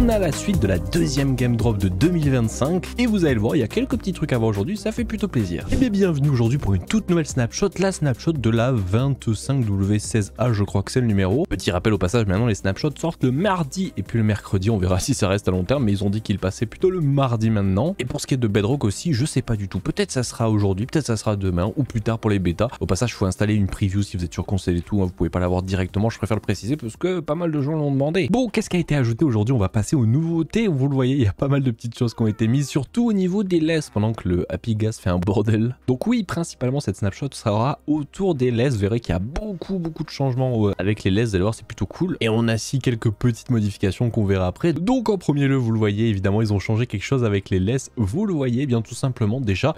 on a la suite de la deuxième game drop de 2025 et vous allez le voir, il y a quelques petits trucs à voir aujourd'hui, ça fait plutôt plaisir. Et bien bienvenue aujourd'hui pour une toute nouvelle snapshot, la snapshot de la 25W16A, je crois que c'est le numéro. Petit rappel au passage, maintenant les snapshots sortent le mardi et puis le mercredi, on verra si ça reste à long terme, mais ils ont dit qu'ils passaient plutôt le mardi maintenant. Et pour ce qui est de Bedrock aussi, je sais pas du tout, peut-être ça sera aujourd'hui, peut-être ça sera demain ou plus tard pour les bêtas. Au passage, il faut installer une preview si vous êtes sur console et tout, hein, vous pouvez pas l'avoir directement, je préfère le préciser parce que pas mal de gens l'ont demandé. Bon, qu'est-ce qui a été ajouté aujourd'hui? On va passer aux nouveautés, vous le voyez, il y a pas mal de petites choses qui ont été mises, surtout au niveau des laisses, pendant que le Happy Gas fait un bordel. Donc oui, principalement cette snapshot sera autour des laisses, vous verrez qu'il y a beaucoup de changements avec les laisses, vous allez voir, c'est plutôt cool. Et on a aussi quelques petites modifications qu'on verra après. Donc en premier lieu, vous le voyez, évidemment, ils ont changé quelque chose avec les laisses, vous le voyez bien tout simplement déjà,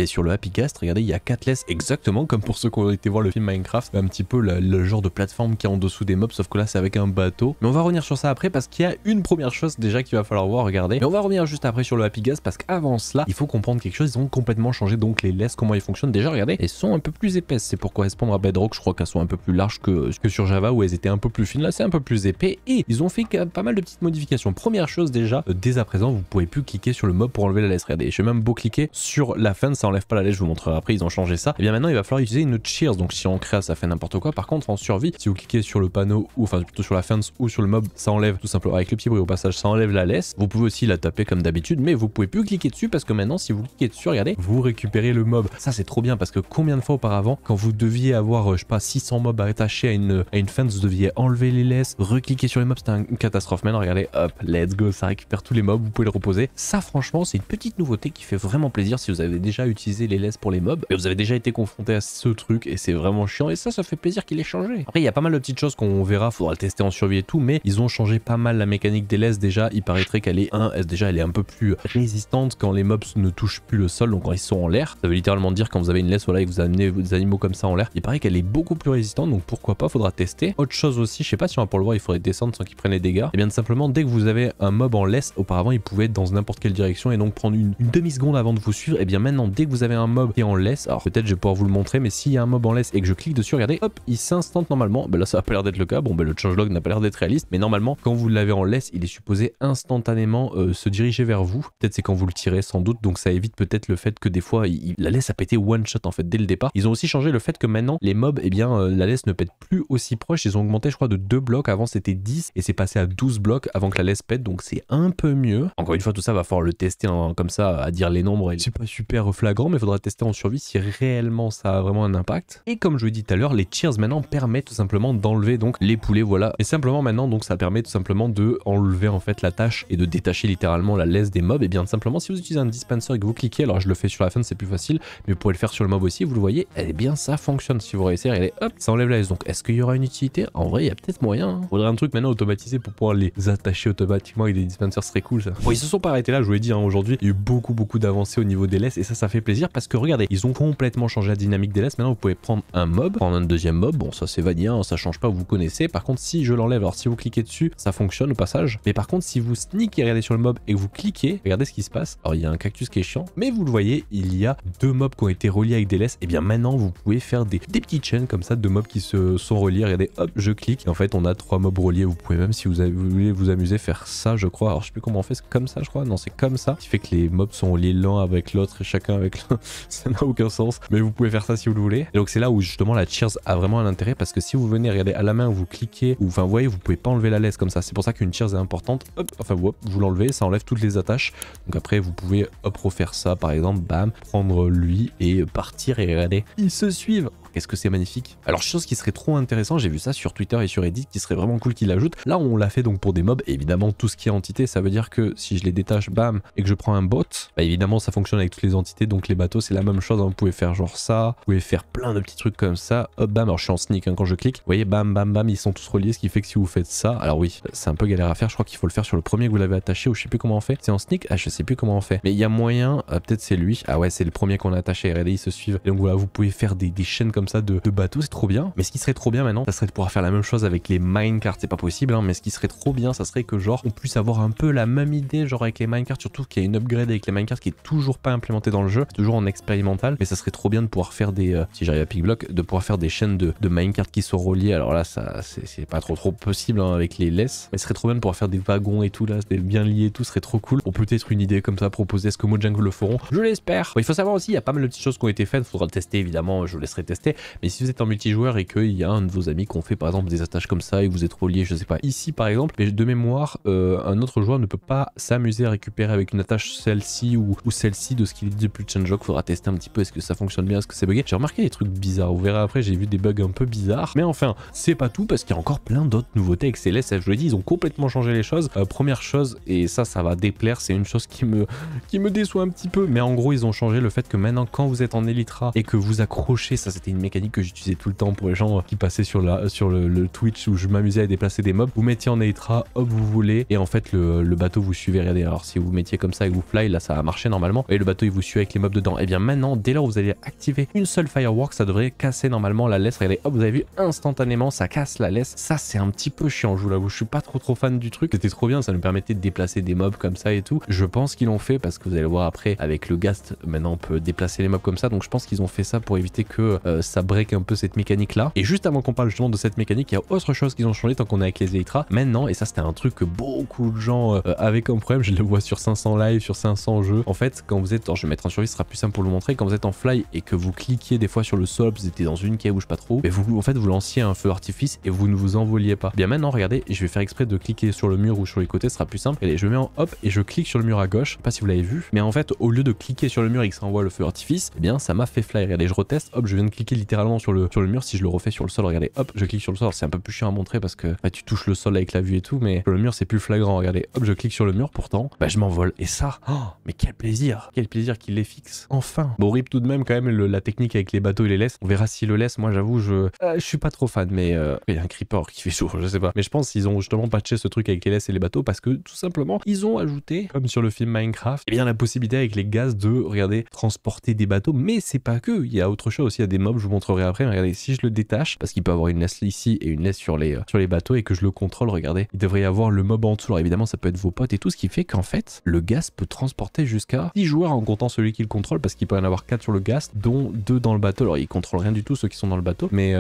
sur le Happy Gas, regardez, il y a 4 laisses exactement comme pour ceux qui ont été voir le film Minecraft, un petit peu le genre de plateforme qui est en dessous des mobs, sauf que là c'est avec un bateau. Mais on va revenir sur ça après parce qu'il y a une première chose déjà qu'il va falloir voir, regardez. Mais on va revenir juste après sur le Happy Gas parce qu'avant cela, il faut comprendre quelque chose, ils ont complètement changé donc les laisses, comment ils fonctionnent. Déjà, regardez, elles sont un peu plus épaisses, c'est pour correspondre à Bedrock, je crois qu'elles sont un peu plus larges que sur Java où elles étaient un peu plus fines, là c'est un peu plus épais et ils ont fait pas mal de petites modifications. Première chose déjà, dès à présent, vous pouvez plus cliquer sur le mob pour enlever la laisse, regardez, je vais même beau cliquer sur la fin, ça enlève pas la laisse, je vous montrerai après, ils ont changé ça. Et bien maintenant, il va falloir utiliser une cheers, donc si on crée ça fait n'importe quoi. Par contre, en survie, si vous cliquez sur le panneau ou enfin plutôt sur la fence ou sur le mob, ça enlève tout simplement avec le petit bruit au passage, ça enlève la laisse. Vous pouvez aussi la taper comme d'habitude, mais vous pouvez plus cliquer dessus parce que maintenant, si vous cliquez dessus, regardez, vous récupérez le mob. Ça c'est trop bien parce que combien de fois auparavant, quand vous deviez avoir, je sais pas, 600 mobs attachés à une fence, vous deviez enlever les laisses, recliquer sur les mobs, c'était une catastrophe. Maintenant, regardez, hop, let's go, ça récupère tous les mobs, vous pouvez le reposer. Ça, franchement, c'est une petite nouveauté qui fait vraiment plaisir si vous avez déjà utilisé les laisses pour les mobs et vous avez déjà été confronté à ce truc et c'est vraiment chiant et ça fait plaisir qu'il ait changé. Après, il y a pas mal de petites choses qu'on verra, faudra le tester en survie et tout, mais ils ont changé pas mal la mécanique des laisses. Déjà, il paraîtrait qu'elle est déjà elle est un peu plus résistante quand les mobs ne touchent plus le sol, donc quand ils sont en l'air. Ça veut littéralement dire quand vous avez une laisse, voilà, et que vous amenez des animaux comme ça en l'air, il paraît qu'elle est beaucoup plus résistante, donc pourquoi pas, faudra tester. Autre chose aussi, je sais pas si on va pour le voir, il faudrait descendre sans qu'ils prennent les dégâts. Et bien simplement, dès que vous avez un mob en laisse, auparavant il pouvait être dans n'importe quelle direction et donc prendre une demi-seconde avant de vous suivre. Et bien maintenant, dès que vous avez un mob qui est en laisse, alors peut-être je vais pouvoir vous le montrer, mais s'il y a un mob en laisse et que je clique dessus, regardez, hop, il s'instante normalement. Ben là, ça a pas l'air d'être le cas. Bon, ben le changelog n'a pas l'air d'être réaliste, mais normalement, quand vous l'avez en laisse, il est supposé instantanément se diriger vers vous. Peut-être c'est quand vous le tirez, sans doute, donc ça évite peut-être le fait que des fois, la laisse a pété one shot en fait dès le départ. Ils ont aussi changé le fait que maintenant, les mobs, eh bien, la laisse ne pète plus aussi proche. Ils ont augmenté, je crois, de 2 blocs. Avant, c'était 10 et c'est passé à 12 blocs avant que la laisse pète, donc c'est un peu mieux. Encore une fois, tout ça va falloir le tester comme ça, à dire les nombres. C'est pas super flagrant, mais il faudra tester en survie si réellement ça a vraiment un impact. Et comme je vous l'ai dit tout à l'heure, les cheers maintenant permettent tout simplement d'enlever donc les poulets, voilà. Et simplement maintenant, donc ça permet tout simplement de enlever en fait la tâche et de détacher littéralement la laisse des mobs. Et bien simplement, si vous utilisez un dispenser et que vous cliquez, alors je le fais sur la fin, c'est plus facile, mais vous pouvez le faire sur le mob aussi, vous le voyez, eh bien ça fonctionne. Si vous réussissez, regardez, hop, ça enlève la laisse. Donc est-ce qu'il y aura une utilité? En vrai, il y a peut-être moyen. Hein. Faudrait un truc maintenant automatisé pour pouvoir les attacher automatiquement avec des dispensers, serait cool ça. Bon, ils se sont pas arrêtés là, je vous l'ai dit, hein, aujourd'hui, il y a eu beaucoup d'avancées au niveau des laisses et ça fait plaisir parce que regardez, ils ont complètement changé la dynamique des laisses. Maintenant, vous pouvez prendre un mob, prendre un deuxième mob, bon ça c'est vanilla, hein, ça change pas, vous connaissez. Par contre, si je l'enlève, alors si vous cliquez dessus, ça fonctionne au passage. Mais par contre, si vous sneakez, regardez sur le mob et que vous cliquez, regardez ce qui se passe. Alors il y a un cactus qui est chiant, mais vous le voyez, il y a 2 mobs qui ont été reliés avec des laisses. Et bien maintenant, vous pouvez faire des petites chaînes comme ça de mobs qui se sont reliés. Regardez, hop, je clique et en fait on a 3 mobs reliés. Vous pouvez même, si vous voulez vous amuser, faire ça, je crois. Alors je sais plus comment on fait, c'est comme ça, je crois. Non, c'est comme ça, qui fait que les mobs sont reliés l'un avec l'autre et chacun avec l'un. Ça n'a aucun sens, mais vous pouvez faire ça si vous le voulez. Et donc c'est là où justement la cheers a vraiment un intérêt parce que si vous venez regarder à la main, vous cliquez, ou enfin vous voyez, vous pouvez pas enlever la laisse comme ça. C'est pour ça qu'une cheers est importante. Hop, enfin vous l'enlevez, ça enlève toutes les attaches. Donc après vous pouvez hop refaire ça par exemple, bam, prendre lui et partir et regardez, ils se suivent. Qu'est-ce que c'est magnifique. Alors chose qui serait trop intéressant, j'ai vu ça sur Twitter et sur Reddit, qui serait vraiment cool qu'il l'ajoute. Là on l'a fait donc pour des mobs, et évidemment tout ce qui est entité, ça veut dire que si je les détache, bam, et que je prends un bot, bah évidemment ça fonctionne avec toutes les entités, donc les bateaux c'est la même chose, hein. Vous pouvez faire genre ça, vous pouvez faire plein de petits trucs comme ça, hop bam, alors je suis en sneak hein, quand je clique, vous voyez bam bam bam, ils sont tous reliés, ce qui fait que si vous faites ça, alors oui, c'est un peu galère à faire, je crois qu'il faut le faire sur le premier que vous l'avez attaché, ou je sais plus comment on fait, c'est en sneak, ah je sais plus comment on fait, mais il y a moyen, peut-être c'est lui, ah ouais c'est le premier qu'on a attaché, regardez ils se suivent, et donc voilà, vous pouvez faire des chaînes comme comme ça de bateaux, c'est trop bien. Mais ce qui serait trop bien maintenant, ça serait de pouvoir faire la même chose avec les minecarts. C'est pas possible, hein, mais ce qui serait trop bien, ça serait que genre on puisse avoir un peu la même idée genre avec les minecarts, surtout qu'il y a une upgrade avec les minecarts qui est toujours pas implémentée dans le jeu, c'est toujours en expérimental, mais ça serait trop bien de pouvoir faire des, si j'arrive à pickblock, de pouvoir faire des chaînes de minecarts qui sont reliées. Alors là, ça c'est pas trop possible hein, avec les laisses, mais ce serait trop bien de pouvoir faire des wagons et tout là, c'est bien lié et tout, ce serait trop cool. On peut peut-être une idée comme ça proposer, est-ce que Mojang le feront? Je l'espère. Bon, il faut savoir aussi, il y a pas mal de petites choses qui ont été faites, il faudra le tester évidemment, je vous laisserai tester, mais si vous êtes en multijoueur et qu'il y a un de vos amis qui ont fait par exemple des attaches comme ça et vous êtes relié, je sais pas, ici par exemple, mais de mémoire, un autre joueur ne peut pas s'amuser à récupérer avec une attache celle-ci ou celle-ci de ce qu'il dit depuis le changelog. Faudra tester un petit peu, est-ce que ça fonctionne bien, est-ce que c'est bugué. J'ai remarqué des trucs bizarres, vous verrez après, j'ai vu des bugs un peu bizarres, mais enfin, c'est pas tout parce qu'il y a encore plein d'autres nouveautés avec ces laisses, je vous l'ai dit, ils ont complètement changé les choses. Première chose, et ça va déplaire, c'est une chose qui me déçoit un petit peu, mais en gros, ils ont changé le fait que maintenant, quand vous êtes en Elytra et que vous accrochez, ça c'était une mécanique que j'utilisais tout le temps pour les gens qui passaient sur le Twitch où je m'amusais à déplacer des mobs, vous mettiez en Elytra, hop, vous volez, et en fait, le bateau vous suivait, regardez, alors si vous mettiez comme ça et que vous fly, là ça a marché normalement, et le bateau il vous suit avec les mobs dedans, et bien maintenant, dès lors où vous allez activer une seule firework, ça devrait casser normalement la laisse, regardez, hop, vous avez vu, instantanément, ça casse la laisse, ça c'est un petit peu chiant, je vous l'avoue, je suis pas trop fan du truc, c'était trop bien, ça nous permettait de déplacer des mobs comme ça et tout, je pense qu'ils l'ont fait parce que vous allez voir après, avec le ghast, maintenant on peut déplacer les mobs comme ça, donc je pense qu'ils ont fait ça pour éviter que ça break un peu cette mécanique là, et juste avant qu'on parle justement de cette mécanique, il y a autre chose qu'ils ont changé tant qu'on est avec les Elytra, maintenant, et ça c'était un truc que beaucoup de gens avaient comme problème, je le vois sur 500 live, sur 500 jeux, en fait, quand vous êtes, alors je vais mettre un survie, ce sera plus simple pour le montrer, quand vous êtes en fly et que vous cliquiez des fois sur le sol, vous étiez dans une cave ou je sais pas trop, mais vous, en fait, vous lanciez un feu artifice et vous ne vous envoliez pas. Bien maintenant, regardez, je vais faire exprès de cliquer sur le mur ou sur les côtés, ce sera plus simple. Allez, je mets en hop et je clique sur le mur à gauche, je sais pas si vous l'avez vu, mais en fait, au lieu de cliquer sur le mur et que ça envoie le feu artifice, eh bien, ça m'a fait fly. Regardez, je reteste, hop, je viens de cliquer littéralement sur le mur, si je le refais sur le sol, regardez, hop, je clique sur le sol, c'est un peu plus chiant à montrer parce que bah, tu touches le sol avec la vue et tout, mais sur le mur, c'est plus flagrant, regardez, hop, je clique sur le mur, pourtant, bah, je m'envole. Et ça, oh, mais quel plaisir qu'il les fixe. Enfin. Bon, rip tout de même quand même la technique avec les bateaux et les laisses. On verra s'il le laisse. Moi, j'avoue, je suis pas trop fan, mais il y a un creeper qui fait chaud, je sais pas. Mais je pense qu'ils ont justement patché ce truc avec les laisses et les bateaux parce que tout simplement, ils ont ajouté, comme sur le film Minecraft, eh bien la possibilité avec les gaz de, regardez, transporter des bateaux. Mais c'est pas que. Il y a autre chose aussi. Il y a des mobs, je vous montrerai après. Mais regardez, si je le détache, parce qu'il peut avoir une laisse ici et une laisse sur les bateaux et que je le contrôle, regardez, il devrait y avoir le mob en dessous. Alors évidemment, ça peut être vos potes et tout, ce qui fait qu'en fait, le gaz peut transporter jusqu'à 10 joueurs en comptant celui qui le contrôle parce qu'il peut y en avoir 4 sur le gaz, dont 2 dans le bateau. Alors ils contrôlent rien du tout ceux qui sont dans le bateau, mais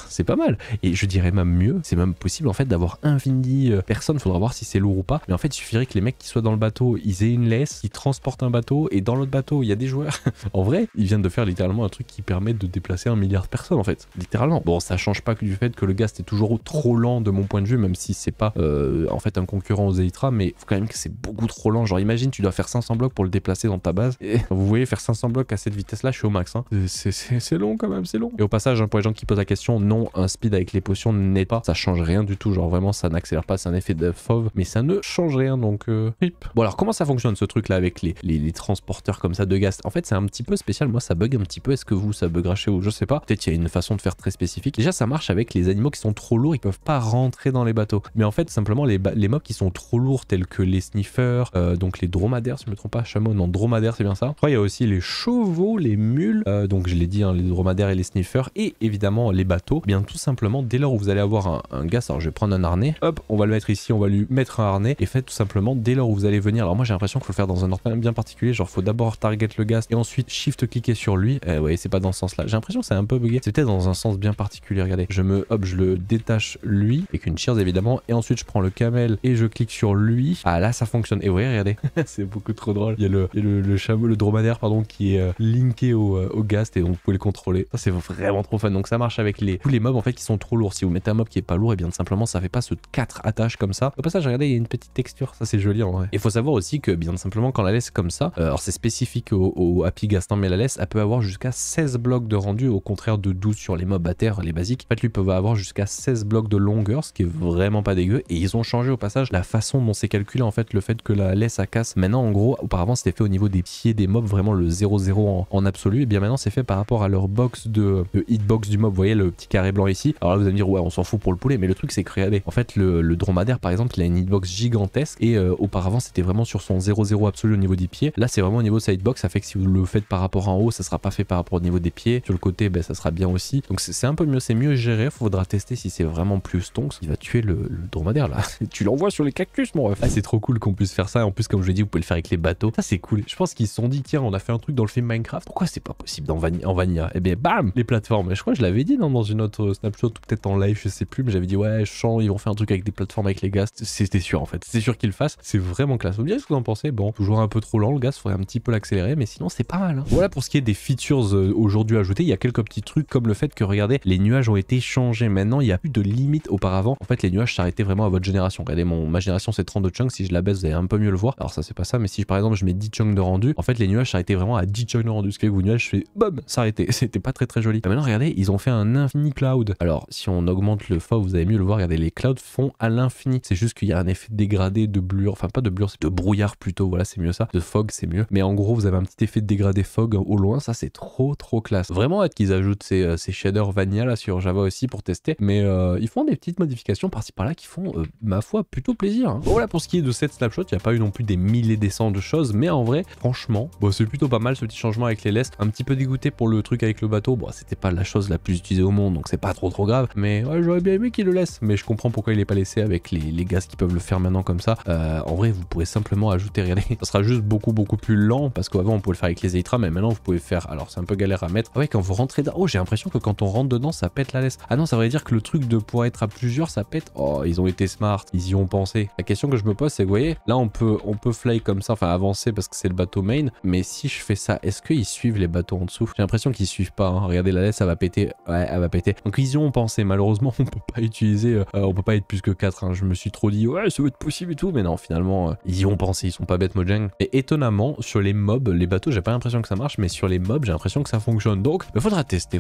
c'est pas mal. Et je dirais même mieux, c'est même possible en fait d'avoir infini personnes, faudra voir si c'est lourd ou pas, mais en fait il suffirait que les mecs qui soient dans le bateau, ils aient une laisse, ils transportent un bateau et dans l'autre bateau il y a des joueurs. En vrai, ils viennent de faire littéralement un truc qui permet de déplacer 1 milliard de personnes en fait, littéralement. Bon, ça change pas que du fait que le gaz est toujours trop lent de mon point de vue, même si c'est pas en fait un concurrent aux Elytra, mais faut quand même que c'est beaucoup trop lent. Genre imagine tu dois faire 500 blocs pour le déplacer dans ta base, et vous voyez faire 500 blocs à cette vitesse là, je suis au max, hein. C'est long quand même, c'est long. Et au passage, hein, pour les gens qui posent la question, non, un speed avec les potions n'est pas, ça change rien du tout, genre vraiment ça n'accélère pas, c'est un effet de fauve, mais ça ne change rien, donc rip. Bon alors comment ça fonctionne ce truc là avec les transporteurs comme ça de gaz? En fait c'est un petit peu spécial, moi ça bug un petit peu, est-ce que vous ça buggera chez vous? Je sais pas, peut-être il y a une façon de faire très spécifique. Déjà ça marche avec les animaux qui sont trop lourds, ils peuvent pas rentrer dans les bateaux, mais en fait simplement les mobs qui sont trop lourds tels que les sniffers, donc les dromadaires si je me trompe pas, chameaux, non dromadaires c'est bien ça. Je crois il y a aussi les chevaux, les mules, donc je l'ai dit, hein, les dromadaires et les sniffers, et évidemment les bateaux. Bien tout simplement dès lors où vous allez avoir un gaz, alors je vais prendre un harnais, hop on va le mettre ici, on va lui mettre un harnais, et faites tout simplement dès lors où vous allez venir, alors moi j'ai l'impression qu'il faut le faire dans un ordre bien particulier, genre faut d'abord target le gaz et ensuite shift cliquer sur lui, ouais c'est pas dans ce sens là, j'ai l'impression que c'est un peu bugué, c'est peut-être dans un sens bien particulier, regardez, je le détache lui, avec une shears évidemment, et ensuite je prends le camel et je clique sur lui, ah là ça fonctionne, et ouais regardez, c'est beaucoup trop drôle, il y a le chameau, le dromadaire pardon, qui est linké au ghast et donc vous pouvez le contrôler, ça c'est vraiment trop fun, donc ça marche avec tous les mobs en fait qui sont trop lourds. Si vous mettez un mob qui est pas lourd, et bien simplement ça fait pas ce 4 attaches comme ça. Au passage regardez il y a une petite texture, ça c'est joli en vrai. Et faut savoir aussi que bien simplement quand la laisse est comme ça, alors c'est spécifique au Happy Ghast, mais la laisse elle peut avoir jusqu'à 16 blocs de rendu au contraire de 12 sur les mobs à terre, les basiques. En fait lui peut avoir jusqu'à 16 blocs de longueur, ce qui est vraiment pas dégueu, et ils ont changé au passage la façon dont c'est calculé en fait, le fait que la laisse à casse maintenant en gros, auparavant c'était fait au niveau des pieds des mobs, vraiment le 0-0 en absolu, et bien maintenant c'est fait par rapport à leur box de hitbox du mob, vous voyez le petit carré blanc ici. Alors là vous allez me dire ouais on s'en fout pour le poulet, mais le truc c'est que regardez, en fait le dromadaire par exemple il a une hitbox gigantesque, et auparavant c'était vraiment sur son 0-0 absolu au niveau des pieds, là c'est vraiment au niveau de sa hitbox, ça fait que si vous le faites par rapport en haut ça sera pas fait par rapport au niveau des pieds, sur le côté ben ça sera bien aussi. Donc c'est un peu mieux, c'est mieux géré. Faudra tester si c'est vraiment plus stonks. Il va tuer le dromadaire là. Tu l'envoies sur les cactus mon ref. Ah, c'est trop cool qu'on puisse faire ça. Et en plus comme je l'ai dit, vous pouvez le faire avec les bateaux. Ça c'est cool. Je pense qu'ils se sont dit tiens, on a fait un truc dans le film Minecraft. Pourquoi c'est pas possible en Vanilla? Et bien bam, les plateformes. Et je crois que je l'avais dit non, dans une autre snapshot ou peut-être en live, je sais plus, mais j'avais dit ouais, je sens ils vont faire un truc avec des plateformes avec les gaz. C'était sûr en fait. C'est sûr qu'ils le fassent. C'est vraiment classe. Vous me direz ce que vous en pensez? Bon, toujours un peu trop lent le gaz, faudrait un petit peu l'accélérer, mais sinon c'est pas mal. Hein. Voilà pour ce qui est des features aujourd'hui ajoutées. Il y a quelques petits trucs comme le fait que regardez, les nuages ont été changés. Maintenant, il n'y a plus de limite. Auparavant, en fait, les nuages s'arrêtaient vraiment à votre génération. Regardez, ma génération c'est 32 chunks. Si je la baisse, vous allez un peu mieux le voir. Alors ça c'est pas ça, mais si par exemple je mets 10 chunks de rendu, en fait les nuages s'arrêtaient vraiment à 10 chunks de rendu. Ce qui fait que vos nuages fait bam, s'arrêter. C'était pas très joli. Et maintenant regardez, ils ont fait un infini cloud. Alors si on augmente le fog, vous allez mieux le voir. Regardez, les clouds font à l'infini. C'est juste qu'il y a un effet dégradé de blur, enfin pas de blur, c'est de brouillard plutôt. Voilà, c'est mieux ça. De fog, c'est mieux. Mais en gros, vous avez un petit effet de dégradé fog au loin. Ça c'est trop classe. Vraiment hâte qu'ils ajoutent ces shaders vanilla là sur Java aussi pour tester. Mais ils font des petites modifications par-ci par-là qui font, ma foi, plutôt plaisir. Hein. Bon, voilà pour ce qui est de cette snapshot, il n'y a pas eu non plus des milliers des cents de choses, mais en vrai, franchement, bon, c'est plutôt pas mal ce petit changement avec les lestes. Un petit peu dégoûté pour le truc avec le bateau. Bon, c'était pas la chose la plus utilisée au monde, donc c'est pas trop grave. Mais ouais, j'aurais bien aimé qu'il le laisse. Mais je comprends pourquoi il est pas laissé avec les gaz qui peuvent le faire maintenant comme ça. En vrai, vous pourrez simplement ajouter, regardez, ça sera juste beaucoup plus lent parce qu'avant on pouvait le faire avec les Elytra, mais maintenant vous pouvez faire. Alors c'est un peu galère à mettre. Ah ouais, quand vous rentrez dedans, oh, j'ai l'impression que quand on rentre dedans, ça pète la laisse. Ah non, ça veut dire que le truc de pouvoir être à plusieurs, ça pète. Oh, ils ont été smart, ils y ont pensé. La question que je me pose, c'est, vous voyez, là on peut fly comme ça, enfin avancer parce que c'est le bateau main, mais si je fais ça, est-ce qu'ils suivent les bateaux en dessous? J'ai l'impression qu'ils suivent pas. Hein. Regardez, la laisse, ça va péter. Ouais, elle va péter. Donc ils y ont pensé. Malheureusement, on peut pas utiliser, on peut pas être plus que 4. Hein. Je me suis trop dit, ouais, ça va être possible et tout, mais non, finalement, ils y ont pensé. Ils sont pas bêtes, Mojang. Et étonnamment, sur les mobs, les bateaux, j'ai pas l'impression que ça marche, mais sur les mobs, j'ai l'impression que ça fonctionne. Donc, il faudra tester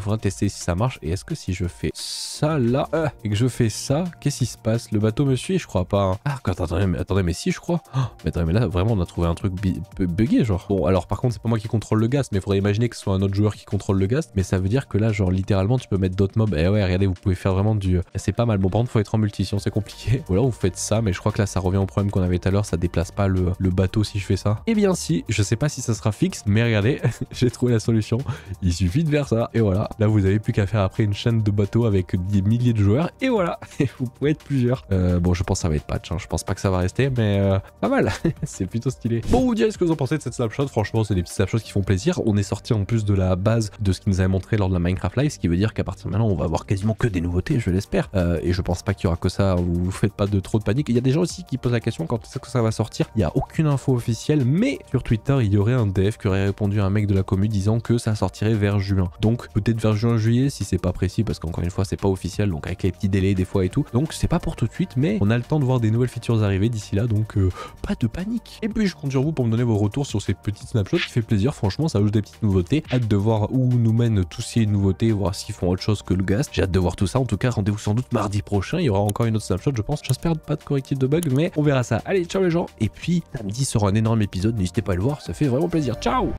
si ça marche. Et est-ce que si je fais ça là, et que je fais ça, qu'est-ce qui se passe? Le bateau me suit? Je crois pas. Hein. Ah, attendez, mais si, je crois. Oh, mais attendez, mais là, vraiment, on a trouvé un truc bugué, genre. Bon, alors, par contre, c'est pas moi qui contrôle le gaz, mais il faudrait imaginer que ce soit un autre joueur qui contrôle le gaz. Mais ça veut dire que là, genre, littéralement, tu peux mettre d'autres mobs. Et ouais, regardez, vous pouvez faire vraiment du. C'est pas mal. Bon, par contre, faut être en multi, sinon c'est compliqué. Ou alors, vous faites ça, mais je crois que là, ça revient au problème qu'on avait tout à l'heure. Ça déplace pas le bateau si je fais ça. Eh bien, si, je sais pas si ça sera fixe, mais regardez, j'ai trouvé la solution. Il suffit de faire ça. Et voilà. Là, vous avez plus qu'à faire après une chaîne de bateaux avec des milliers de joueurs. Et voilà. Vous pouvez être plusieurs. Bon, je pense que ça va être patch. Hein. Je pense pas que ça va rester, mais pas mal. C'est plutôt stylé. Bon, vous direz ce que vous en pensez de cette snapshot. Franchement, c'est des petites snapshots qui font plaisir. On est sorti en plus de la base de ce qu'ils nous avait montré lors de la Minecraft Live, ce qui veut dire qu'à partir de maintenant, on va avoir quasiment que des nouveautés, je l'espère. Et je pense pas qu'il y aura que ça. Vous faites pas de trop de panique. Il y a des gens aussi qui posent la question quand est-ce que ça va sortir. Il y a aucune info officielle, mais sur Twitter, il y aurait un dev qui aurait répondu à un mec de la commu disant que ça sortirait vers juin. Donc peut-être vers juin-juillet si c'est pas précis, parce qu'encore une fois, c'est pas officiel. Donc avec les petits délais des fois et tout. Donc c'est pas pour tout de suite, mais on a le temps de voir des nouvelles features arriver d'ici là. Donc pas de panique. Et puis je compte sur vous pour me donner vos retours sur ces petites snapshots qui fait plaisir. Franchement, ça ajoute des petites nouveautés. Hâte de voir où nous mènent tous ces nouveautés, voir s'ils font autre chose que le gaz. J'ai hâte de voir tout ça. En tout cas, rendez-vous sans doute mardi prochain. Il y aura encore une autre snapshot, je pense. J'espère pas de correctif de bug, mais on verra ça. Allez, ciao les gens. Et puis samedi sera un énorme épisode. N'hésitez pas à le voir, ça fait vraiment plaisir. Ciao!